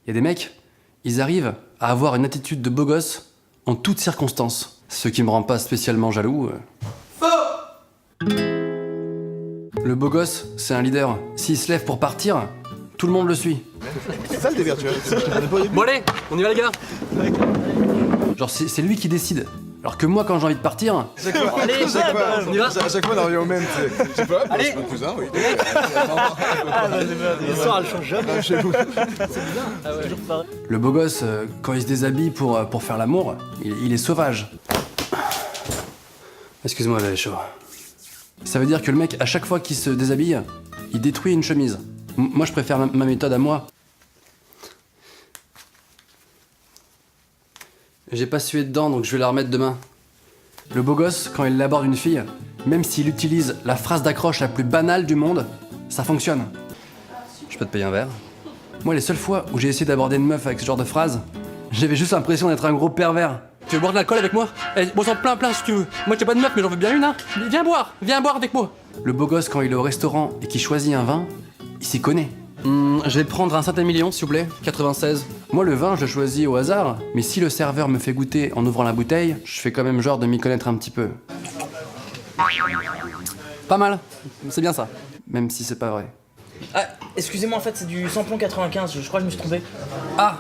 Y a des mecs, ils arrivent à avoir une attitude de beau gosse en toutes circonstances. Ce qui me rend pas spécialement jaloux. Faux. Le beau gosse, c'est un leader. S'il se lève pour partir, tout le monde le suit. C'est ça le délire, tu vois. Bon allez, on y va les gars. Genre c'est lui qui décide. Alors que moi quand j'ai envie de partir... Allez, on y va. à chaque fois on revient au même, tu sais. Je sais pas, Allez. c'est mon cousin, oui. L'histoire elle change jamais. Chez vous. Toujours pareil. Le beau gosse, quand il se déshabille pour faire l'amour, il est sauvage. Excuse-moi, j'avais chaud. Ça veut dire que le mec, à chaque fois qu'il se déshabille, il détruit une chemise. Moi, je préfère ma méthode à moi. J'ai pas sué dedans, donc je vais la remettre demain. Le beau gosse, quand il aborde une fille, même s'il utilise la phrase d'accroche la plus banale du monde, ça fonctionne. Je peux te payer un verre? Moi, les seules fois où j'ai essayé d'aborder une meuf avec ce genre de phrase, j'avais juste l'impression d'être un gros pervers. Tu veux boire de l'alcool avec moi? Eh, bois-en plein si tu veux. Moi, j'ai pas de meuf, mais j'en veux bien une, hein. Viens boire avec moi. Le beau gosse, quand il est au restaurant et qu'il choisit un vin, il s'y connaît. Je vais prendre un Saint-Émilion, s'il vous plaît, 96. Moi, le vin, je le choisis au hasard, mais si le serveur me fait goûter en ouvrant la bouteille, je fais quand même genre de m'y connaître un petit peu. Pas mal, c'est bien ça. Même si c'est pas vrai. Ah, excusez-moi, en fait, c'est du samplon 95, je crois que je me suis trompé. Ah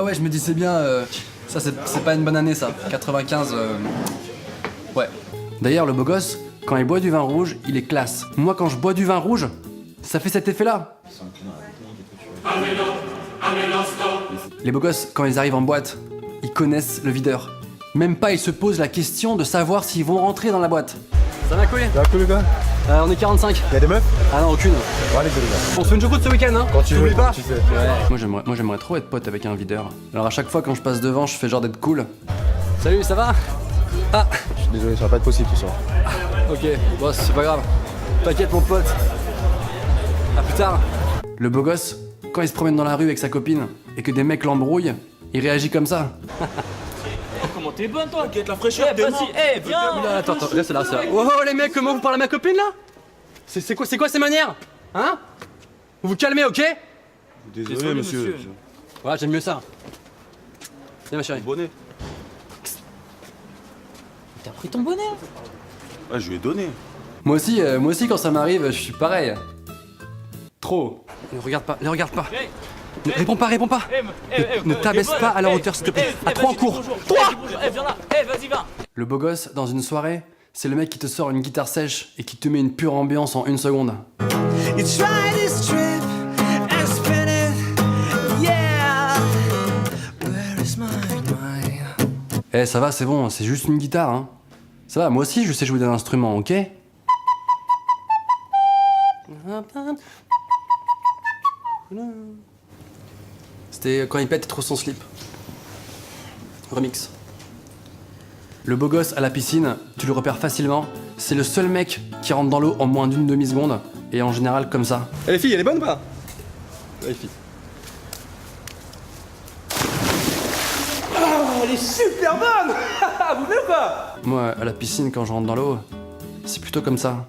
ouais, je me dis c'est bien, ça c'est pas une bonne année ça, 95, ouais. D'ailleurs le beau gosse, quand il boit du vin rouge, il est classe. Moi quand je bois du vin rouge, ça fait cet effet-là. Les beaux gosses, quand ils arrivent en boîte, ils connaissent le videur. Même pas ils se posent la question de savoir s'ils vont rentrer dans la boîte. Ça va couler? Ça va cool, gars? On est 45. Y'a des meufs? Ah non, aucune. Bon, allez, les gars. On se fait une choucroute ce week-end, hein? Quand tu veux, T'oublies pas? tu sais. Ouais. Moi j'aimerais trop être pote avec un videur. Alors à chaque fois quand je passe devant, je fais genre d'être cool. Salut, ça va? Ah, Je suis désolé, ça va pas être possible ce soir. ok, bon c'est pas grave. T'inquiète mon pote. À plus tard. Le beau gosse, quand il se promène dans la rue avec sa copine et que des mecs l'embrouillent, il réagit comme ça. Comment t'es bonne, toi? T'inquiète, la fraîcheur, Eh, vas-y, eh, viens! Oula, attends, là c'est là. Oh les mecs, comment vous parlez à ma copine là? C'est quoi ces manières? Hein? Vous vous calmez, ok? Désolé, monsieur. Ouais, j'aime mieux ça. Viens ma chérie. Bonnet. T'as pris ton bonnet? Ah, je lui ai donné. Moi aussi quand ça m'arrive, je suis pareil. Trop. Ne regarde pas. Ne réponds pas. Ne t'abaisse pas à la hauteur, s'il te plaît. À 3 en cours. 3. Eh, viens là! Eh, vas-y, viens! Le beau gosse, dans une soirée, c'est le mec qui te sort une guitare sèche et qui te met une pure ambiance en 1 seconde. You try this trip and spin it, yeah. Where is my mind? Eh, ça va, c'est bon, c'est juste une guitare, hein. Ça va, moi aussi je sais jouer d'un instrument, ok? C'était quand il pète trop son slip. Remix. Le beau gosse à la piscine, tu le repères facilement. C'est le seul mec qui rentre dans l'eau en moins d'une demi-seconde. Et en général comme ça. Eh les filles, elle est bonne ou pas? Ouais, les filles. Elle est super bonne! Vous venez ou pas? Moi, à la piscine, quand je rentre dans l'eau, c'est plutôt comme ça.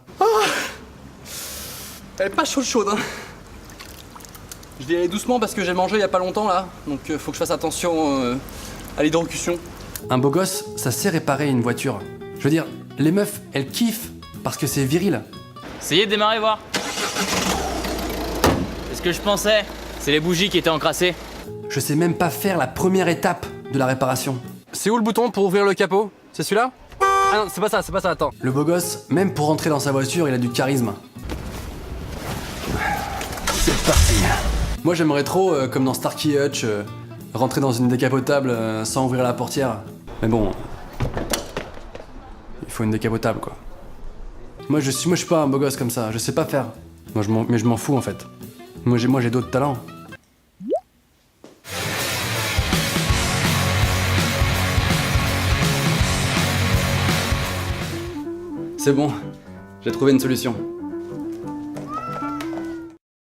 Elle est pas chaude, hein. Je vais y aller doucement parce que j'ai mangé il y a pas longtemps là. Donc faut que je fasse attention à l'hydrocution. Un beau gosse, ça sait réparer une voiture. Je veux dire, les meufs, elles kiffent parce que c'est viril. Essayez de démarrer, voir. C'est ce que je pensais. C'est les bougies qui étaient encrassées. Je sais même pas faire la première étape de la réparation. C'est où le bouton pour ouvrir le capot? C'est celui-là? Ah non, c'est pas ça, attends. Le beau gosse, même pour rentrer dans sa voiture, il a du charisme. C'est parti. Moi j'aimerais trop, comme dans Starkey Hutch, rentrer dans une décapotable sans ouvrir la portière. Mais bon, il faut une décapotable quoi. Moi je suis pas un beau gosse comme ça, je sais pas faire. Mais je m'en fous en fait. Moi j'ai d'autres talents. C'est bon, j'ai trouvé une solution.